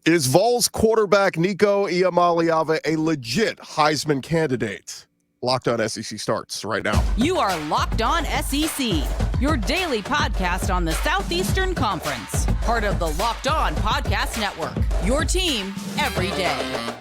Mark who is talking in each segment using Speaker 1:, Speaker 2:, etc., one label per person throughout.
Speaker 1: Is Vols quarterback Nico Iamaleava a legit Heisman candidate? Locked On SEC starts right now.
Speaker 2: You are Locked On SEC, your daily podcast on the Southeastern Conference. Part of the Locked On Podcast Network, your team every day.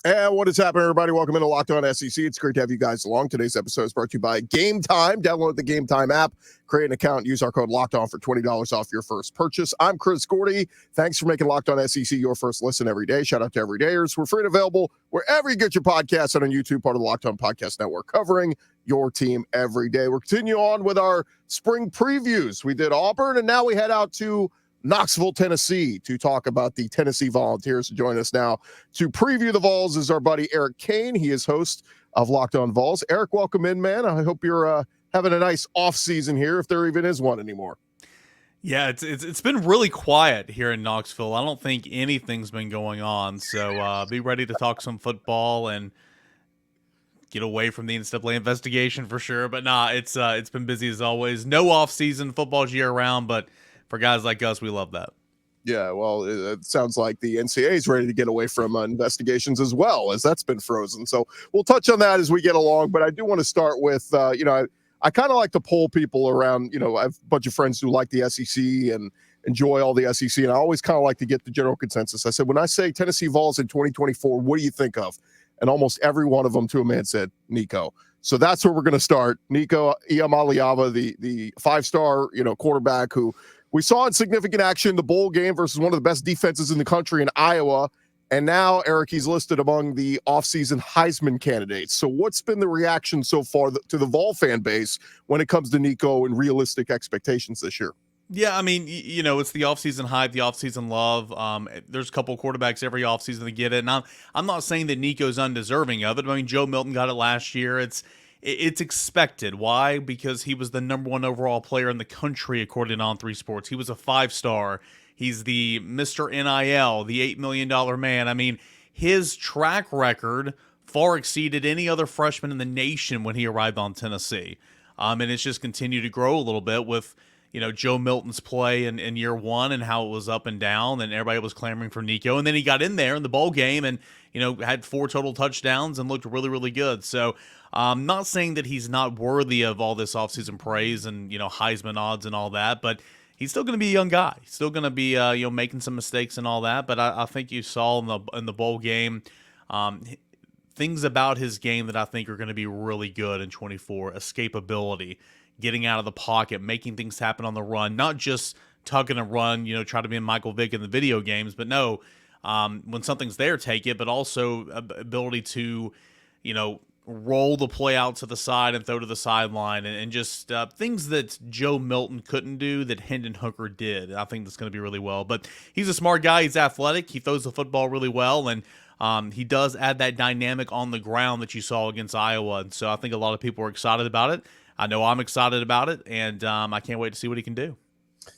Speaker 1: And what is happening, everybody? Welcome into Locked On SEC. It's great to have you guys along. Today's episode is brought to you by Game Time. Download the Game Time app, create an account, use our code Locked On for $20 off your first purchase. I'm Chris Gordy. Thanks for making Locked On SEC your first listen every day. Shout out to everydayers. We're free and available wherever you get your podcasts and on YouTube, part of the Locked On Podcast Network, covering your team every day. We're continuing on with our spring previews. We did Auburn, and now we head out to Knoxville, Tennessee, to talk about the Tennessee Volunteers. To join us now to preview the Vols is our buddy Eric Cain. He is host of Locked On Vols. Eric, welcome in, man. I hope you're having a nice off season here, if there even is one anymore.
Speaker 3: Yeah, it's been really quiet here in Knoxville. I don't think anything's been going on, so be ready to talk some football and get away from the NCAA investigation for sure. But it's been busy as always. No off season, football's year round, but for guys like us, we love that.
Speaker 1: Yeah, well, it sounds like the NCAA is ready to get away from investigations as well, as that's been frozen. So we'll touch on that as we get along. But I do want to start with, I kind of like to poll people around. I have a bunch of friends who like the SEC and enjoy all the SEC. And I always kind of like to get the general consensus. I said, when I say Tennessee Vols in 2024, what do you think of? And almost every one of them to a man said Nico. So that's where we're going to start. Nico Iamaleava, the five-star, quarterback who we saw in significant action in the bowl game versus one of the best defenses in the country in Iowa. And now, Eric, he's listed among the offseason Heisman candidates. So what's been the reaction so far to the Vol fan base when it comes to Nico and realistic expectations this year?
Speaker 3: Yeah, I mean, it's the offseason hype, the offseason love. There's a couple of quarterbacks every offseason that get it. And I'm not saying that Nico's undeserving of it. I mean, Joe Milton got it last year. It's expected. Why? Because he was the number one overall player in the country, according to On3 Sports. He was a five-star. He's the Mr. NIL, the $8 million man. I mean, his track record far exceeded any other freshman in the nation when he arrived on Tennessee. And it's just continued to grow a little bit with, Joe Milton's play in year one and how it was up and down, and everybody was clamoring for Nico. And then he got in there in the bowl game and, had 4 total touchdowns and looked really, really good. So I'm not saying that he's not worthy of all this offseason praise and, Heisman odds and all that, but he's still going to be a young guy. He's still going to be, making some mistakes and all that. But I think you saw in the bowl game things about his game that I think are going to be really good in 24. Escapability, getting out of the pocket, making things happen on the run, not just tuck and run, try to be Michael Vick in the video games, but no, when something's there, take it, but also ability to, roll the play out to the side and throw to the sideline and just things that Joe Milton couldn't do that Hendon Hooker did. I think that's going to be really well. But he's a smart guy. He's athletic. He throws the football really well, and he does add that dynamic on the ground that you saw against Iowa. And so I think a lot of people are excited about it. I know I'm excited about it, and I can't wait to see what he can do.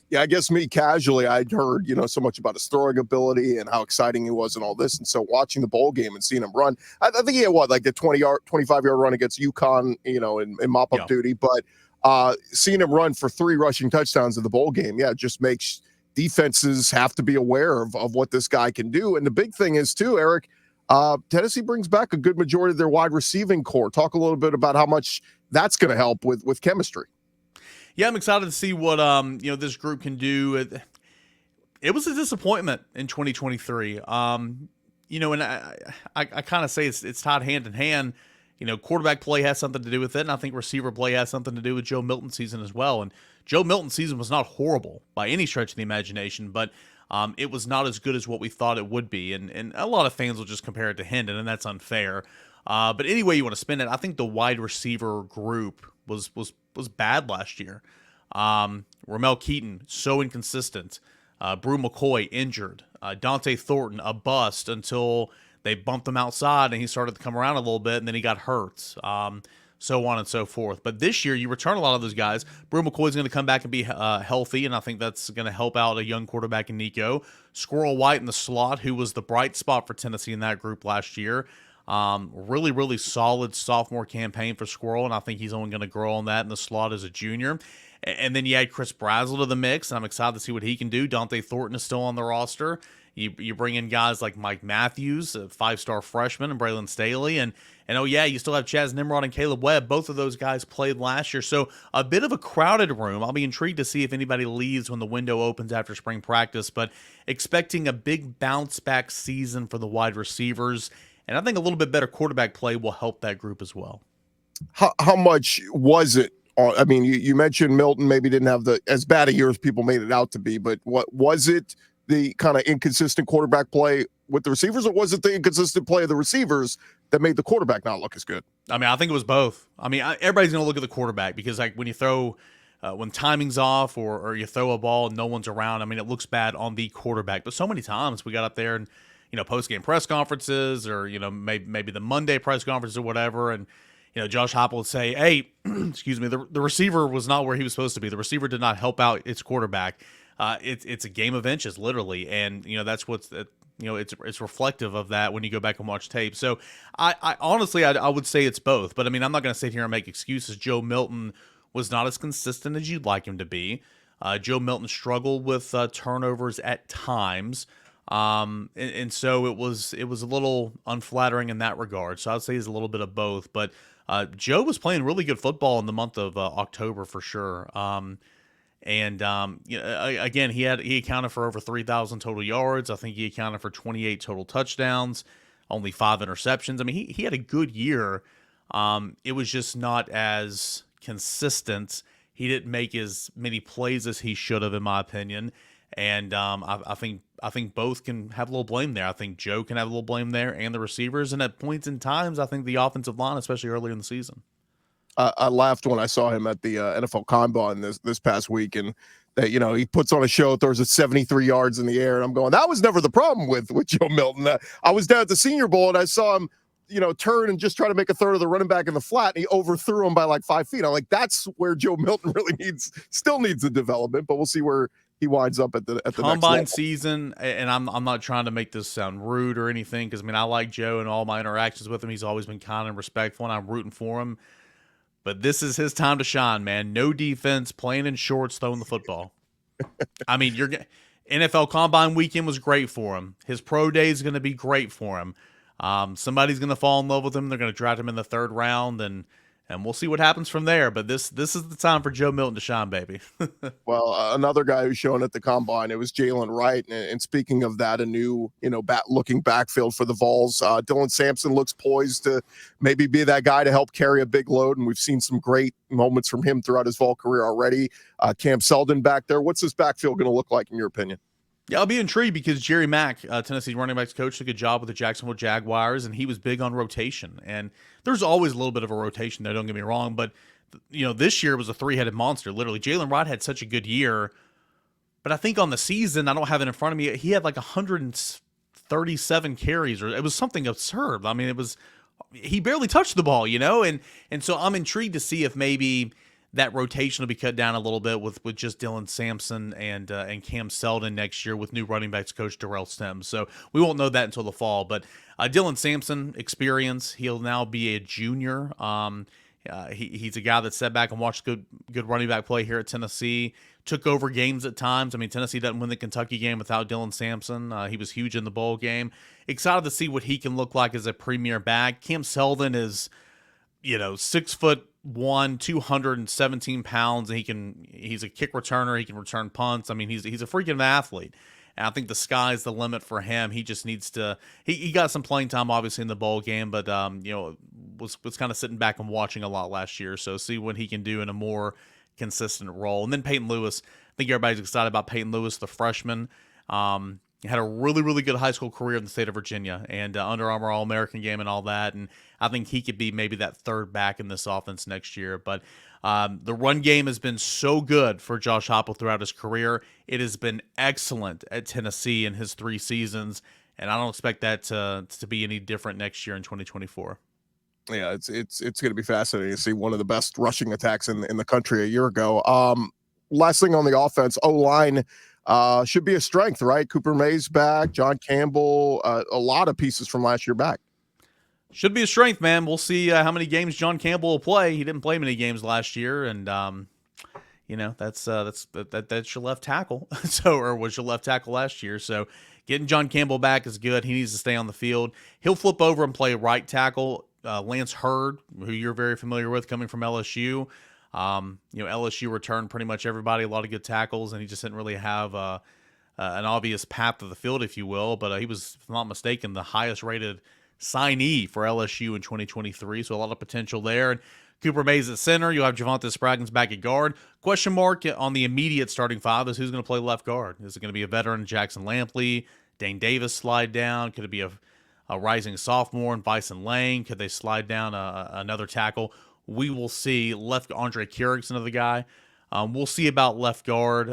Speaker 1: Yeah, I guess me casually, I'd heard, so much about his throwing ability and how exciting he was and all this. And so watching the bowl game and seeing him run, I think he had the 25-yard run against UConn, in mop-up duty. But seeing him run for 3 rushing touchdowns in the bowl game, it just makes defenses have to be aware of what this guy can do. And the big thing is, too, Eric, Tennessee brings back a good majority of their wide receiving core. Talk a little bit about how much that's going to help with chemistry.
Speaker 3: Yeah, I'm excited to see what this group can do. It was a disappointment in 2023. And I kind of say it's tied hand in hand. Quarterback play has something to do with it, and I think receiver play has something to do with Joe Milton's season as well. And Joe Milton's season was not horrible by any stretch of the imagination, but it was not as good as what we thought it would be. And a lot of fans will just compare it to Hendon, and that's unfair. But any way you want to spin it, I think the wide receiver group was bad last year. Ramel Keaton, so inconsistent. Bru McCoy, injured. Dante Thornton, a bust until they bumped him outside and he started to come around a little bit, and then he got hurt. so on and so forth. But this year, you return a lot of those guys. Bru McCoy is going to come back and be healthy, and I think that's going to help out a young quarterback in Nico. Squirrel White in the slot, who was the bright spot for Tennessee in that group last year. Really, really solid sophomore campaign for Squirrel, and I think he's only going to grow on that in the slot as a junior. And then you add Chris Brazzell to the mix, and I'm excited to see what he can do. Dante Thornton is still on the roster. You bring in guys like Mike Matthews, a 5-star freshman, and Braylon Staley, and oh yeah, you still have Chaz Nimrod and Caleb Webb. Both of those guys played last year, so a bit of a crowded room. I'll be intrigued to see if anybody leaves when the window opens after spring practice, but expecting a big bounce back season for the wide receivers, and I think a little bit better quarterback play will help that group as well.
Speaker 1: How much was it? I mean, you mentioned Milton maybe didn't have as bad a year as people made it out to be, but what was it? The kind of inconsistent quarterback play with the receivers, or was it the inconsistent play of the receivers that made the quarterback not look as good?
Speaker 3: I mean, I think it was both. I mean, everybody's going to look at the quarterback because, like, when you throw, when timing's off or you throw a ball and no one's around, I mean, it looks bad on the quarterback. But so many times we got up there and, post-game press conferences or, maybe the Monday press conference or whatever, and, Josh Heupel would say, hey, excuse me, the receiver was not where he was supposed to be. The receiver did not help out its quarterback. It's a game of inches, literally, and that's what's it's reflective of that when you go back and watch tape. So I honestly I would say it's both, but I mean I'm not going to sit here and make excuses. Joe Milton was not as consistent as you'd like him to be. Joe Milton struggled with turnovers at times, and so it was a little unflattering in that regard. So I'd say it's a little bit of both, but Joe was playing really good football in the month of October for sure. And again, he accounted for over 3,000 total yards. I think he accounted for 28 total touchdowns, only 5 interceptions. I mean, he had a good year. It was just not as consistent. He didn't make as many plays as he should have, in my opinion. And I think both can have a little blame there. I think Joe can have a little blame there, and the receivers. And at points in times, I think the offensive line, especially earlier in the season.
Speaker 1: I laughed when I saw him at the NFL Combine this past week, and that he puts on a show, throws it 73 yards in the air, and I'm going, that was never the problem with Joe Milton. I was down at the Senior Bowl and I saw him, turn and just try to make a third of the running back in the flat, and he overthrew him by like 5 feet. I'm like, that's where Joe Milton really still needs the development, but we'll see where he winds up at the
Speaker 3: Combine
Speaker 1: next
Speaker 3: season. And I'm not trying to make this sound rude or anything, because I mean I like Joe and all my interactions with him. He's always been kind and respectful, and I'm rooting for him. But this is his time to shine, man. No defense, playing in shorts, throwing the football. I mean, NFL Combine weekend was great for him. His pro day is going to be great for him. Somebody's going to fall in love with him. They're going to draft him in the 3rd round, and we'll see what happens from there. But this is the time for Joe Milton to shine, baby.
Speaker 1: Well, another guy who's showing at the Combine, it was Jalen Wright. And speaking of that, a new, looking backfield for the Vols. Dylan Sampson looks poised to maybe be that guy to help carry a big load. And we've seen some great moments from him throughout his Vol career already. Cam Seldon back there. What's this backfield going to look like in your opinion?
Speaker 3: Yeah, I'll be intrigued because Jerry Mack, Tennessee's running backs coach, did a good job with the Jacksonville Jaguars, and he was big on rotation. And there's always a little bit of a rotation there, don't get me wrong, but this year was a 3-headed monster. Literally, Jalen Wright had such a good year, but I think on the season, I don't have it in front of me, he had like 137 carries, or it was something absurd. I mean, he barely touched the ball, and so I'm intrigued to see if maybe that rotation will be cut down a little bit with just Dylan Sampson and Cam Seldon next year with new running backs coach Darrell Stems. So we won't know that until the fall. But Dylan Sampson, experience. He'll now be a junior. He's a guy that sat back and watched good running back play here at Tennessee. Took over games at times. I mean, Tennessee doesn't win the Kentucky game without Dylan Sampson. He was huge in the bowl game. Excited to see what he can look like as a premier back. Cam Seldon is, 6'1", 217 pounds. And he's a kick returner. He can return punts. I mean, he's a freaking athlete. And I think the sky's the limit for him. He just needs to. He got some playing time, obviously, in the bowl game, but was kind of sitting back and watching a lot last year. So see what he can do in a more consistent role. And then Peyton Lewis. I think everybody's excited about Peyton Lewis, the freshman. He had a really, really good high school career in the state of Virginia and Under Armour All-American game and all that. And I think he could be maybe that third back in this offense next year. But the run game has been so good for Josh Heupel throughout his career. It has been excellent at Tennessee in his 3 seasons, and I don't expect that to be any different next year in 2024.
Speaker 1: Yeah, it's going to be fascinating to see one of the best rushing attacks in the country a year ago. Last thing on the offense, O-line should be a strength, right? Cooper Mays back, John Campbell, a lot of pieces from last year back.
Speaker 3: Should be a strength, man. We'll see how many games John Campbell will play. He didn't play many games last year, and that's your left tackle. Or was your left tackle last year? So getting John Campbell back is good. He needs to stay on the field. He'll flip over and play right tackle. Lance Hurd, who you're very familiar with, coming from LSU. LSU returned pretty much everybody, a lot of good tackles, and he just didn't really have an obvious path to the field, if you will. But he was, if I'm not mistaken, the highest rated signee for LSU in 2023, so a lot of potential there. And Cooper Mays at center. You'll have Javonte Spraggins back at guard. Question mark on the immediate starting five is who's going to play left guard. Is it going to be a veteran Jackson Lampley? Dane Davis slide down? Could it be a rising sophomore and Bison Lang? Could they slide down another tackle? We will see. Left Andre Kurik's another guy. We'll see about left guard.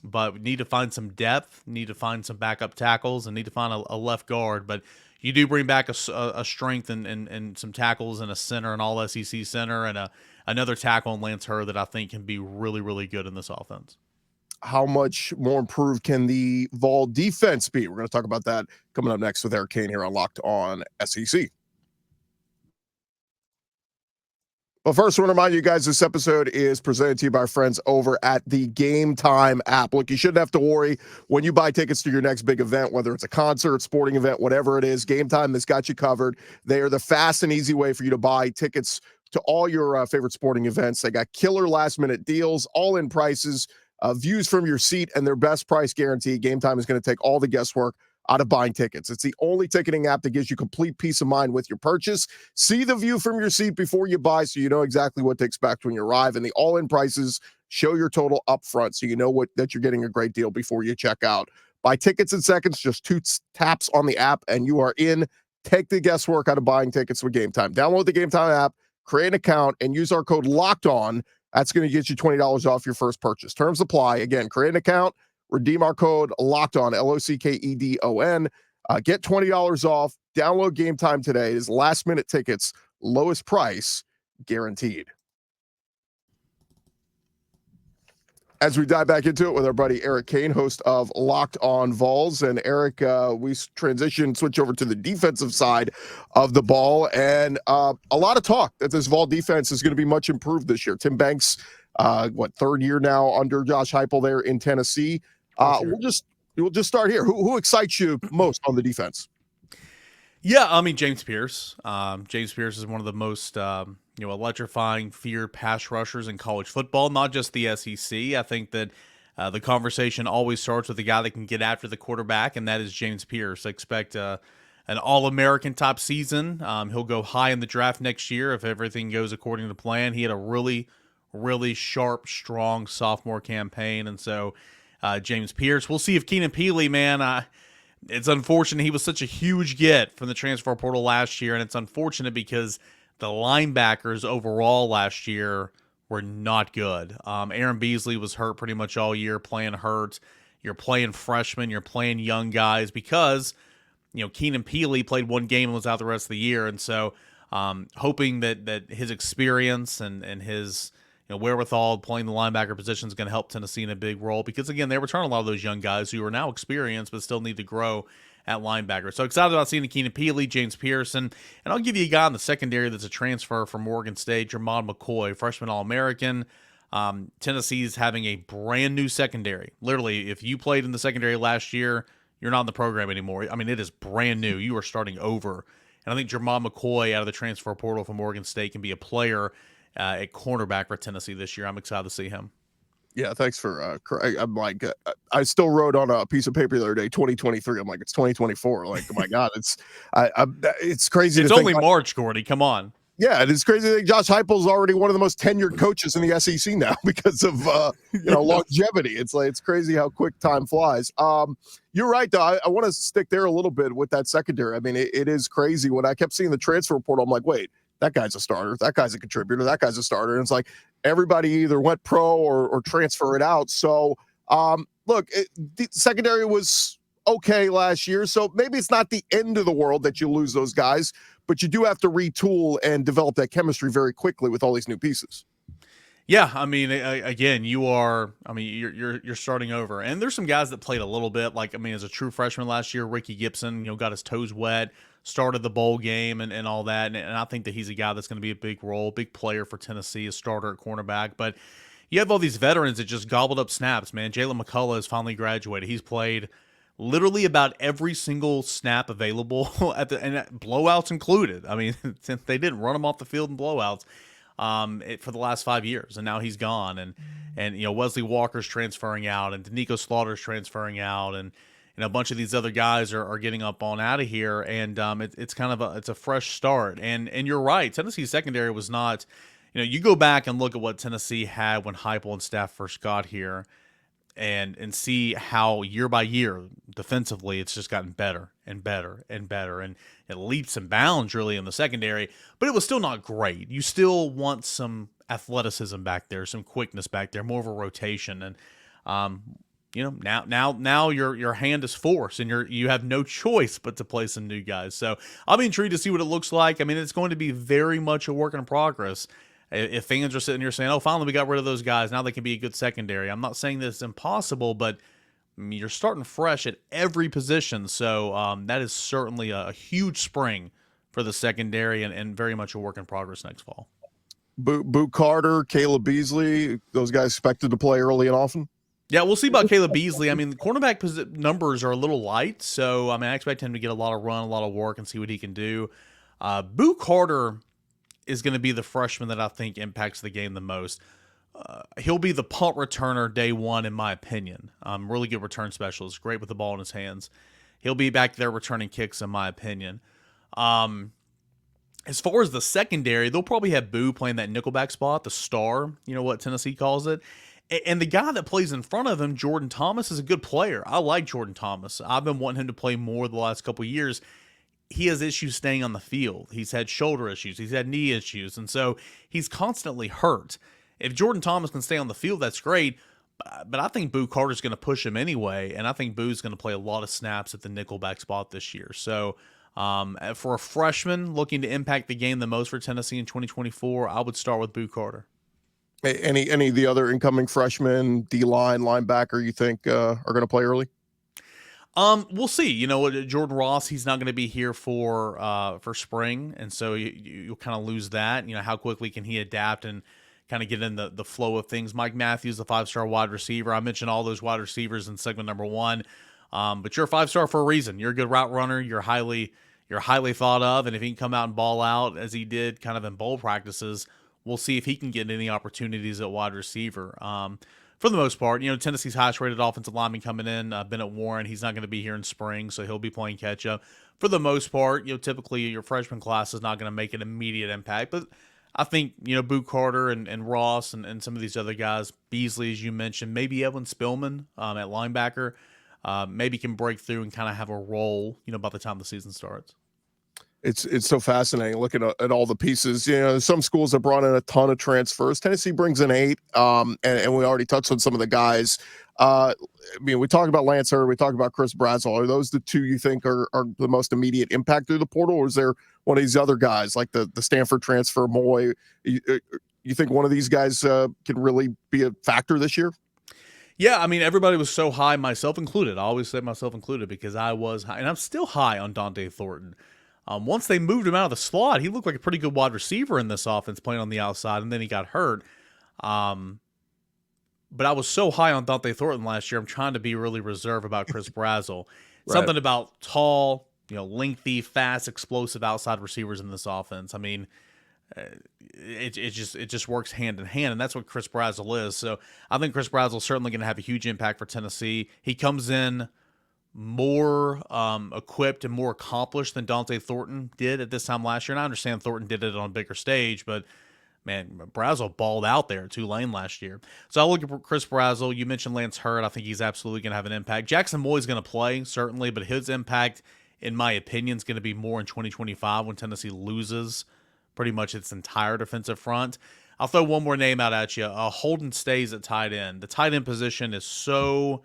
Speaker 3: But we need to find some depth, need to find some backup tackles, and need to find a left guard. But you do bring back a strength and some tackles and a center, an all-SEC center, and another tackle in Lance Hurd that I think can be really, really good in this offense.
Speaker 1: How much more improved can the Vol defense be? We're going to talk about that coming up next with Eric Cain here on Locked On SEC. But first, I want to remind you guys this episode is presented to you by our friends over at the Game Time app. Look, you shouldn't have to worry when you buy tickets to your next big event, whether it's a concert, sporting event, whatever it is. Game Time has got you covered. They are the fast and easy way for you to buy tickets to all your favorite sporting events. They got killer last-minute deals, all-in prices, views from your seat, and their best price guarantee. Game Time is going to take all the guesswork out of buying tickets. It's the only ticketing app that gives you complete peace of mind with your purchase. See the view from your seat before you buy so you know exactly what to expect when you arrive. And the all-in prices show your total up front so you know that you're getting a great deal before you check out. Buy tickets in seconds, just 2 taps on the app, and you are in. Take the guesswork out of buying tickets with Game Time. Download the Game Time app, create an account, and use our code LOCKEDON. That's going to get you $20 off your first purchase. Terms apply. Again, create an account, redeem our code LOCKEDON, LOCKEDON. Get $20 off. Download Game Time today. It is last-minute tickets, lowest price, guaranteed. As we dive back into it with our buddy Eric Cain, host of Locked On Vols. And Eric, we switch over to the defensive side of the ball. And a lot of talk that this Vol defense is going to be much improved this year. Tim Banks, third year now under Josh Heupel there in Tennessee. We'll just start here. Who excites you most on the defense?
Speaker 3: Yeah, I mean, James Pierce. James Pierce is one of the most electrifying, feared pass rushers in college football, not just the SEC. I think that the conversation always starts with the guy that can get after the quarterback, and that is James Pierce. I expect an All-American type season. He'll go high in the draft next year if everything goes according to plan. He had a really, really sharp, strong sophomore campaign, and so James Pierce. We'll see if Keenan Peely, man, it's unfortunate he was such a huge get from the transfer portal last year, and it's unfortunate because the linebackers overall last year were not good. Aaron Beasley was hurt pretty much all year, playing hurt. You're playing freshmen, you're playing young guys because, Keenan Peely played one game and was out the rest of the year, and so hoping that his experience and his wherewithal playing the linebacker position is going to help Tennessee in a big role because, again, they return a lot of those young guys who are now experienced but still need to grow at linebacker. So excited about seeing Keenan Peely, James Pearson, and I'll give you a guy in the secondary that's a transfer from Morgan State, Jermon McCoy, freshman All-American. Tennessee's having a brand new secondary. Literally, if you played in the secondary last year, you're not in the program anymore. I mean, it is brand new. You are starting over. And I think Jermon McCoy out of the transfer portal from Morgan State can be a player at cornerback for Tennessee this year. I'm excited to see him.
Speaker 1: Yeah, thanks for. I'm like, I still wrote on a piece of paper the other day, 2023. I'm like, it's 2024. Like, oh my God, it's crazy.
Speaker 3: It's only March, Gordy. Come on.
Speaker 1: Yeah, it is crazy to think Josh Heupel is already one of the most tenured coaches in the SEC now because of longevity. It's crazy how quick time flies. You're right though. I want to stick there a little bit with that secondary. I mean, it is crazy when I kept seeing the transfer portal. I'm like, wait. That guy's a starter. That guy's a contributor. That guy's a starter. And it's like everybody either went pro or transfer it out. So, look, the secondary was okay last year. So maybe it's not the end of the world that you lose those guys, but you do have to retool and develop that chemistry very quickly with all these new pieces.
Speaker 3: Yeah, I mean, again, you're starting over, and there's some guys that played a little bit. Like, I mean, as a true freshman last year, Ricky Gibson, got his toes wet, started the bowl game and all that, and I think that he's a guy that's going to be a big player for Tennessee, a starter at cornerback. But you have all these veterans that just gobbled up snaps, man. Jalen McCullough has finally graduated. He's played literally about every single snap available and blowouts included. I mean, since they didn't run him off the field in blowouts. For the last 5 years, and now he's gone, and Wesley Walker's transferring out, and Nico Slaughter's transferring out, and a bunch of these other guys are getting up on out of here, and it's kind of it's a fresh start, and you're right, Tennessee's secondary was not, you go back and look at what Tennessee had when Heupel and staff first got here, and see how year by year defensively it's just gotten better and better and better, and it leaps and bounds really in the secondary, but it was still not great. You still want some athleticism back there, some quickness back there, more of a rotation, and now your hand is forced, and you have no choice but to play some new guys. So I'll be intrigued to see what it looks like. I mean, it's going to be very much a work in progress. If fans are sitting here saying, "Oh, finally we got rid of those guys, now they can be a good secondary," I'm not saying that it's impossible, but you're starting fresh at every position, so that is certainly a huge spring for the secondary, and very much a work in progress next fall.
Speaker 1: Boo Carter, Caleb Beasley, those guys expected to play early and often?
Speaker 3: Yeah, we'll see about Caleb Beasley. I mean, the cornerback numbers are a little light, so I expect him to get a lot of run, a lot of work, and see what he can do. Boo Carter is going to be the freshman that I think impacts the game the most. He'll be the punt returner day one, in my opinion. Really good return specialist, great with the ball in his hands. He'll be back there returning kicks, in my opinion. As far as the secondary, they'll probably have Boo playing that nickelback spot, the star, what Tennessee calls it. And the guy that plays in front of him, Jordan Thomas, is a good player. I like Jordan Thomas. I've been wanting him to play more the last couple of years. He has issues staying on the field. He's had shoulder issues. He's had knee issues. And so he's constantly hurt. If Jordan Thomas can stay on the field, that's great. But I think Boo Carter's going to push him anyway. And I think Boo's going to play a lot of snaps at the nickelback spot this year. So for a freshman looking to impact the game the most for Tennessee in 2024, I would start with Boo Carter.
Speaker 1: Any of the other incoming freshmen, D-line, linebacker, you think are going to play early?
Speaker 3: We'll see. Jordan Ross, he's not going to be here for spring, and so you'll kind of lose that. How quickly can he adapt and kind of get in the flow of things? Mike Matthews, the 5-star wide receiver. I mentioned all those wide receivers in segment number 1, but you're a 5-star for a reason. You're a good route runner. You're highly thought of, and if he can come out and ball out as he did kind of in bowl practices, we'll see if he can get any opportunities at wide receiver. For the most part, Tennessee's highest rated offensive lineman coming in, Bennett Warren. He's not going to be here in spring, so he'll be playing catch up. For the most part, typically your freshman class is not going to make an immediate impact, but I think, Boo Carter and Ross and some of these other guys, Beasley, as you mentioned, maybe Evan Spillman at linebacker, maybe can break through and kind of have a role, by the time the season starts.
Speaker 1: It's so fascinating looking at all the pieces. Some schools have brought in a ton of transfers. Tennessee brings in 8, and we already touched on some of the guys. We talk about Lance Hurd, we talk about Chris Brazel. Are those the two you think are the most immediate impact through the portal, or is there one of these other guys like the Stanford transfer, Moy? You think one of these guys can really be a factor this year?
Speaker 3: Yeah, everybody was so high, myself included. I always say myself included because I was high, and I'm still high on Dante Thornton. Once they moved him out of the slot, he looked like a pretty good wide receiver in this offense playing on the outside, and then he got hurt. But I was so high on Dante Thornton last year, I'm trying to be really reserved about Chris Brazel. Right. Something about tall, lengthy, fast, explosive outside receivers in this offense. It just works hand in hand, and that's what Chris Brazel is. So I think Chris Brazel is certainly going to have a huge impact for Tennessee. He comes in more equipped and more accomplished than Dante Thornton did at this time last year. And I understand Thornton did it on a bigger stage, but man, Brazel balled out there at Tulane last year. So I look at Chris Brazel. You mentioned Lance Hurd. I think he's absolutely going to have an impact. Jackson Moy's going to play, certainly, but his impact, in my opinion, is going to be more in 2025 when Tennessee loses pretty much its entire defensive front. I'll throw one more name out at you. Holden Stays at tight end. The tight end position is so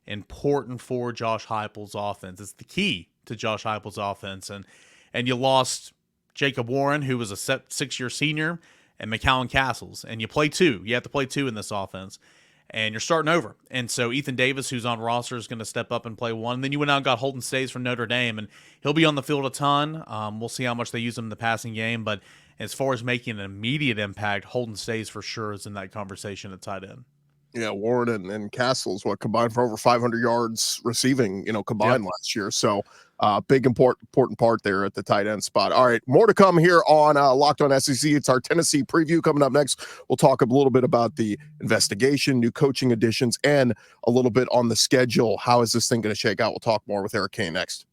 Speaker 3: important for Josh Heupel's offense. It's the key to Josh Heupel's offense. And you lost Jacob Warren, who was a 6-year senior, and McCallum Castles. And you play two. You have to play two in this offense. And you're starting over. And so Ethan Davis, who's on roster, is going to step up and play one. And then you went out and got Holden Stays from Notre Dame, and he'll be on the field a ton. We'll see how much they use him in the passing game. But as far as making an immediate impact, Holden Stays for sure is in that conversation at tight end.
Speaker 1: Yeah, Warren and Castles, combined for over 500 yards receiving, combined last year. So big, important part there at the tight end spot. All right, more to come here on Locked On SEC. It's our Tennessee preview coming up next. We'll talk a little bit about the investigation, new coaching additions, and a little bit on the schedule. How is this thing going to shake out? We'll talk more with Eric Cain next.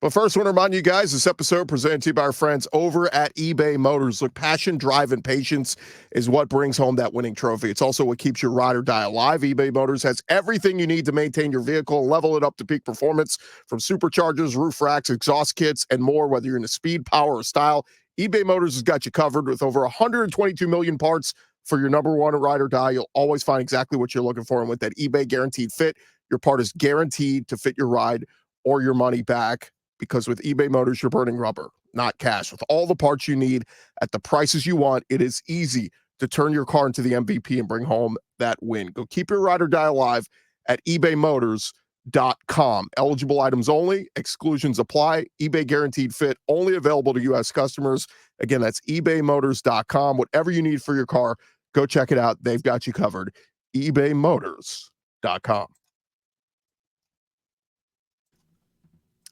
Speaker 1: But first, I want to remind you guys, this episode presented to you by our friends over at eBay Motors. Look, passion, drive, and patience is what brings home that winning trophy. It's also what keeps your ride or die alive. eBay Motors has everything you need to maintain your vehicle and level it up to peak performance, from superchargers, roof racks, exhaust kits, and more. Whether you're into speed, power, or style, eBay Motors has got you covered with over 122 million parts for your number one ride or die. You'll always find exactly what you're looking for. And with that eBay Guaranteed Fit, your part is guaranteed to fit your ride or your money back. Because with eBay Motors, you're burning rubber, not cash. With all the parts you need at the prices you want, it is easy to turn your car into the MVP and bring home that win. Go keep your ride or die alive at ebaymotors.com. Eligible items only. Exclusions apply. eBay Guaranteed Fit only available to U.S. customers. Again, that's ebaymotors.com. Whatever you need for your car, go check it out. They've got you covered. ebaymotors.com.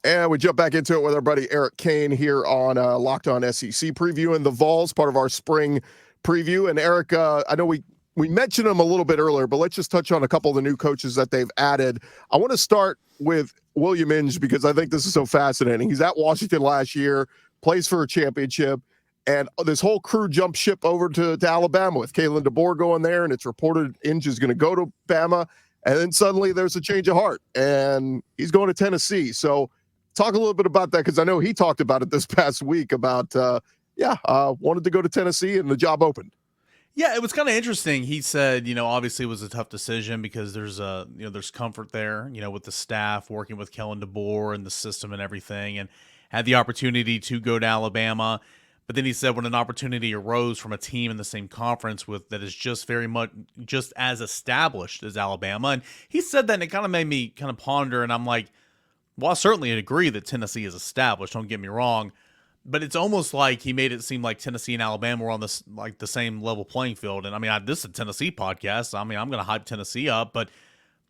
Speaker 1: And we jump back into it with our buddy Eric Cain here on Locked On SEC, previewing the Vols, part of our spring preview. And Eric, I know we mentioned him a little bit earlier, but let's just touch on a couple of the new coaches that they've added. I want to start with William Inge because I think this is so fascinating. He's at Washington last year, plays for a championship, and this whole crew jumped ship over to Alabama with Kalen DeBoer going there, and it's reported Inge is going to go to Bama, and then suddenly there's a change of heart, and he's going to Tennessee. So talk a little bit about that, because I know he talked about it this past week about, wanted to go to Tennessee and the job opened.
Speaker 3: Yeah, it was kind of interesting. He said, obviously it was a tough decision because there's comfort there, with the staff working with Kellen DeBoer and the system and everything, and had the opportunity to go to Alabama. But then he said when an opportunity arose from a team in the same conference that is just very much just as established as Alabama. And he said that, and it kind of made me kind of ponder, and I'm like, well, I certainly agree that Tennessee is established, don't get me wrong, but it's almost like he made it seem like Tennessee and Alabama were on this like the same level playing field. And I mean, this is a Tennessee podcast. I mean, I'm going to hype Tennessee up, but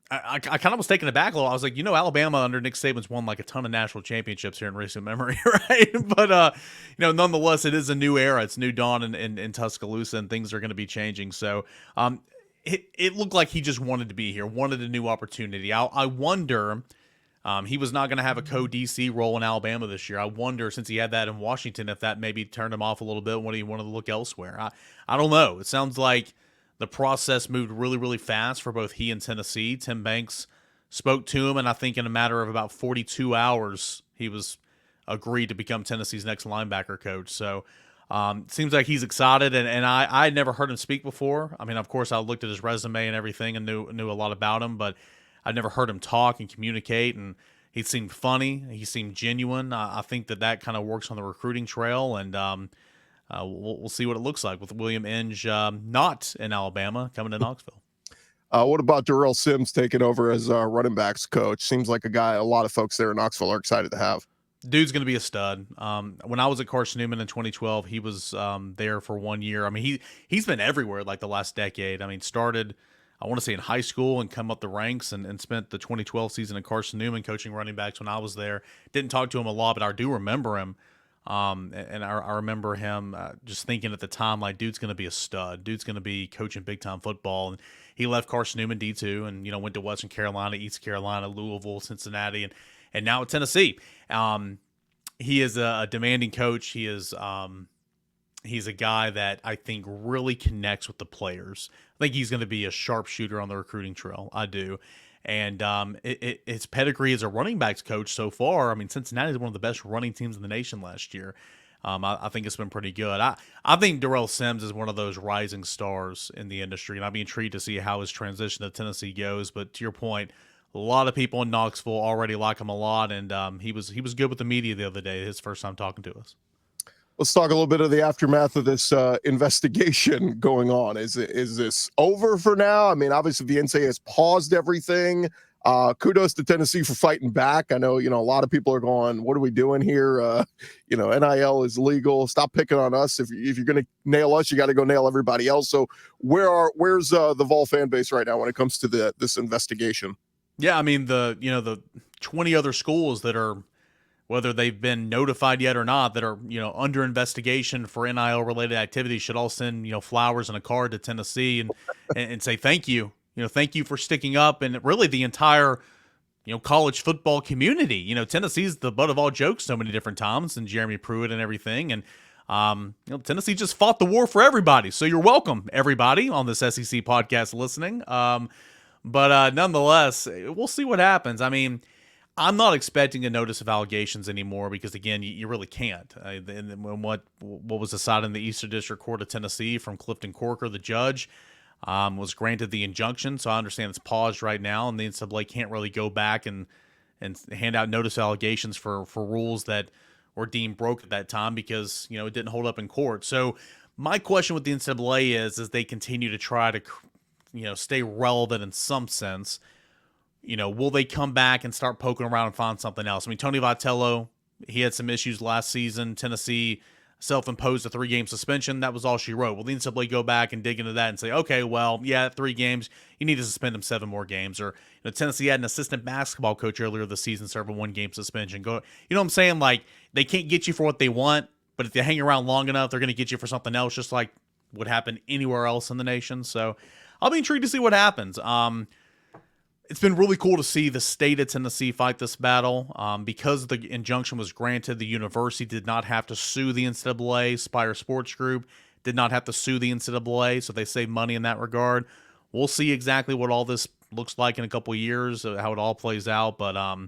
Speaker 3: I kind of was taken aback a little. I was like, Alabama under Nick Saban's won like a ton of national championships here in recent memory, right? But nonetheless, it is a new era. It's new dawn in Tuscaloosa, and things are going to be changing. So it looked like he just wanted to be here, wanted a new opportunity. I wonder. He was not going to have a co-DC role in Alabama this year. I wonder, since he had that in Washington, if that maybe turned him off a little bit when he wanted to look elsewhere. I don't know. It sounds like the process moved really, really fast for both he and Tennessee. Tim Banks spoke to him, and I think in a matter of about 42 hours, he was agreed to become Tennessee's next linebacker coach. So it seems like he's excited, and I had never heard him speak before. I mean, of course, I looked at his resume and everything and knew a lot about him, but I'd never heard him talk and communicate, and he seemed funny. He seemed genuine. I think that kind of works on the recruiting trail, and we'll see what it looks like with William Inge not in Alabama coming to Knoxville.
Speaker 1: What about Darrell Sims taking over as running backs coach? Seems like a guy a lot of folks there in Knoxville are excited to have.
Speaker 3: Dude's going to be a stud. When I was at Carson Newman in 2012, he was there for 1 year. I mean, he's been everywhere like the last decade. I mean, started – I want to say in high school and come up the ranks and spent the 2012 season at Carson Newman coaching running backs when I was there. Didn't talk to him a lot, but I do remember him. And I remember him just thinking at the time, like, dude's going to be a stud. Dude's going to be coaching big-time football. And he left Carson Newman D2 and, went to Western Carolina, East Carolina, Louisville, Cincinnati, and now at Tennessee. He is a demanding coach. He is he's a guy that I think really connects with the players. I think he's going to be a sharpshooter on the recruiting trail. I do. And his pedigree as a running backs coach so far, I mean, Cincinnati is one of the best running teams in the nation last year. I think it's been pretty good. I think Darrell Sims is one of those rising stars in the industry, and I'd be intrigued to see how his transition to Tennessee goes. But to your point, a lot of people in Knoxville already like him a lot, and he was good with the media the other day, his first time talking to us.
Speaker 1: Let's talk a little bit of the aftermath of this investigation going on. Is this over for now? I mean, obviously the NCAA has paused everything. Kudos to Tennessee for fighting back. I know, a lot of people are going, what are we doing here? NIL is legal. Stop picking on us. If you're going to nail us, you got to go nail everybody else. So where's the Vol fan base right now when it comes to this investigation?
Speaker 3: Yeah, I mean, the 20 other schools that are, whether they've been notified yet or not, that are, under investigation for NIL related activities should all send, flowers and a card to Tennessee and say thank you. Thank you for sticking up, and really the entire, college football community. Tennessee's the butt of all jokes so many different times, and Jeremy Pruitt and everything. And, Tennessee just fought the war for everybody. So you're welcome, everybody, on this SEC podcast listening. But nonetheless, we'll see what happens. I mean, I'm not expecting a notice of allegations anymore because, again, you really can't. What was decided in the Eastern District Court of Tennessee from Clifton Corker, the judge, was granted the injunction. So I understand it's paused right now, and the NCAA can't really go back and hand out notice of allegations for rules that were deemed broke at that time because, it didn't hold up in court. So my question with the NCAA is they continue to try to, stay relevant in some sense. Will they come back and start poking around and find something else? I mean, Tony Vitello, he had some issues last season. Tennessee self-imposed a 3-game suspension. That was all she wrote. Will the NCAA go back and dig into that and say, okay, well, yeah, 3 games, you need to suspend him 7 more games? Or Tennessee had an assistant basketball coach earlier this season serve a 1-game suspension. You know what I'm saying? Like, they can't get you for what they want, but if they hang around long enough, they're going to get you for something else, just like would happen anywhere else in the nation. So I'll be intrigued to see what happens. It's been really cool to see the state of Tennessee fight this battle. Because the injunction was granted, the university did not have to sue the NCAA. Spire Sports Group did not have to sue the NCAA, so they saved money in that regard. We'll see exactly what all this looks like in a couple of years, how it all plays out. But a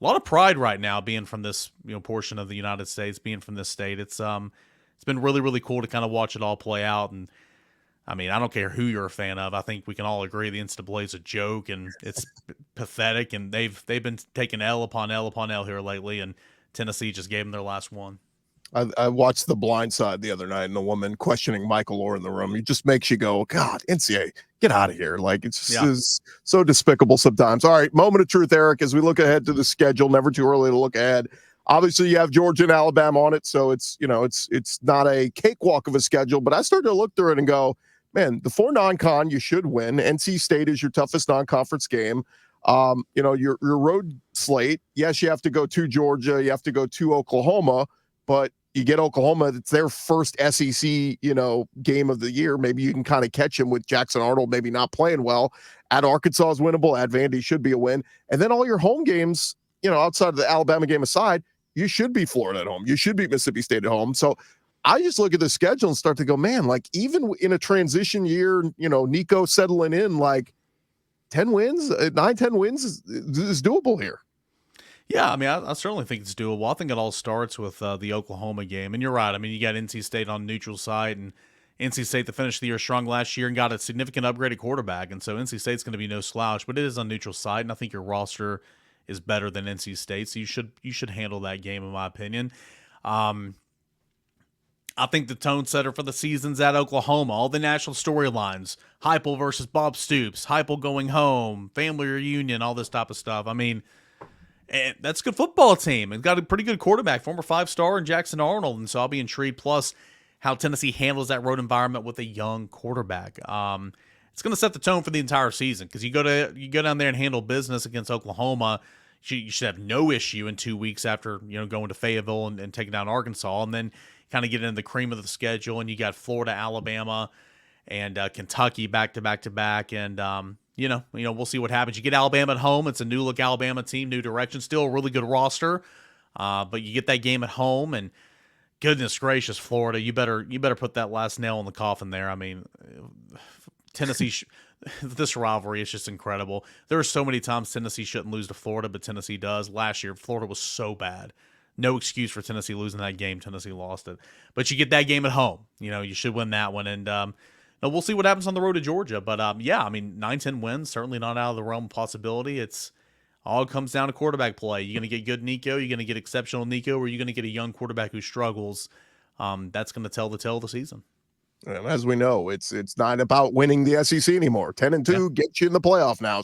Speaker 3: lot of pride right now being from this portion of the United States, being from this state. It's been really, really cool to kind of watch it all play out. And I mean, I don't care who you're a fan of. I think we can all agree the NCAA is a joke and it's pathetic. And they've been taking L upon L upon L here lately, and Tennessee just gave them their last one.
Speaker 1: I watched The Blind Side the other night, and the woman questioning Michael Orr in the room. It just makes you go, God, NCAA, get out of here. Like, it's just is so despicable sometimes. All right, moment of truth, Eric, as we look ahead to the schedule. Never too early to look ahead. Obviously, you have Georgia and Alabama on it, so it's not a cakewalk of a schedule. But I started to look through it and go, man, the 4 non-con you should win. NC State is your toughest non-conference game. Your road slate. Yes, you have to go to Georgia. You have to go to Oklahoma, but you get Oklahoma. It's their first SEC, game of the year. Maybe you can kind of catch him with Jackson Arnold maybe not playing well. At Arkansas is winnable. At Vandy should be a win. And then all your home games, outside of the Alabama game aside, you should be Florida at home. You should be Mississippi State at home. So I just look at the schedule and start to go, man, like even in a transition year, Nico settling in, like 10 wins, 9-10 wins is doable here.
Speaker 3: Yeah, I mean, I certainly think it's doable. I think it all starts with the Oklahoma game. And you're right. I mean, you got NC State on neutral side, and NC State to finish the year strong last year and got a significant upgraded quarterback. And so NC State's going to be no slouch, but it is on neutral side, and I think your roster is better than NC State, so you should handle that game, in my opinion. I think the tone setter for the season's at Oklahoma. All the national storylines, Heupel versus Bob Stoops, Heupel going home, family reunion, all this type of stuff. I mean, that's a good football team. It's got a pretty good quarterback, former 5-star in Jackson Arnold, and so I'll be intrigued. Plus, how Tennessee handles that road environment with a young quarterback. It's going to set the tone for the entire season because you go down there and handle business against Oklahoma. You should have no issue in 2 weeks after going to Fayetteville and taking down Arkansas, and then kind of get into the cream of the schedule, and you got Florida, Alabama, and Kentucky back to back, and we'll see what happens. You get Alabama at home; it's a new look Alabama team, new direction, still a really good roster, but you get that game at home, and goodness gracious, Florida, you better put that last nail in the coffin there. I mean, Tennessee. This rivalry is just incredible. There are so many times Tennessee shouldn't lose to Florida, but Tennessee does. Last year, Florida was so bad no excuse for Tennessee losing that game. Tennessee lost it. But you get that game at home. You should win that one. And we'll see what happens on the road to Georgia. But, 9-10 wins, certainly not out of the realm of possibility. It's all comes down to quarterback play. You're going to get good Nico, you're going to get exceptional Nico, or you're going to get a young quarterback who struggles. That's going to tell the tale of the season.
Speaker 1: And as we know, it's not about winning the SEC anymore. 10-2 gets you in the playoff now.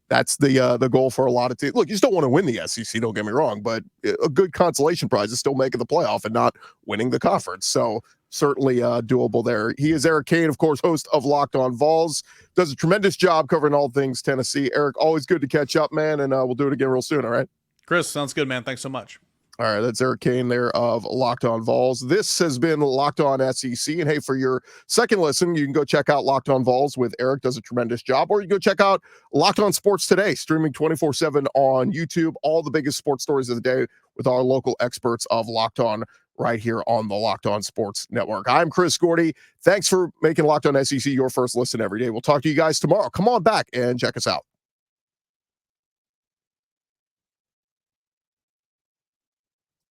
Speaker 1: That's the goal for a lot of teams. Look, you still want to win the SEC, don't get me wrong, but a good consolation prize is still making the playoff and not winning the conference. So certainly doable there. He is Eric Cain, of course, host of Locked On Vols. Does a tremendous job covering all things Tennessee. Eric, always good to catch up, man, and we'll do it again real soon, all right?
Speaker 3: Chris, sounds good, man. Thanks so much.
Speaker 1: All right, that's Eric Cain there of Locked On Vols. This has been Locked On SEC. And hey, for your second listen, you can go check out Locked On Vols with Eric, does a tremendous job. Or you can go check out Locked On Sports Today, streaming 24/7 on YouTube. All the biggest sports stories of the day with our local experts of Locked On right here on the Locked On Sports Network. I'm Chris Gordy. Thanks for making Locked On SEC your first listen every day. We'll talk to you guys tomorrow. Come on back and check us out.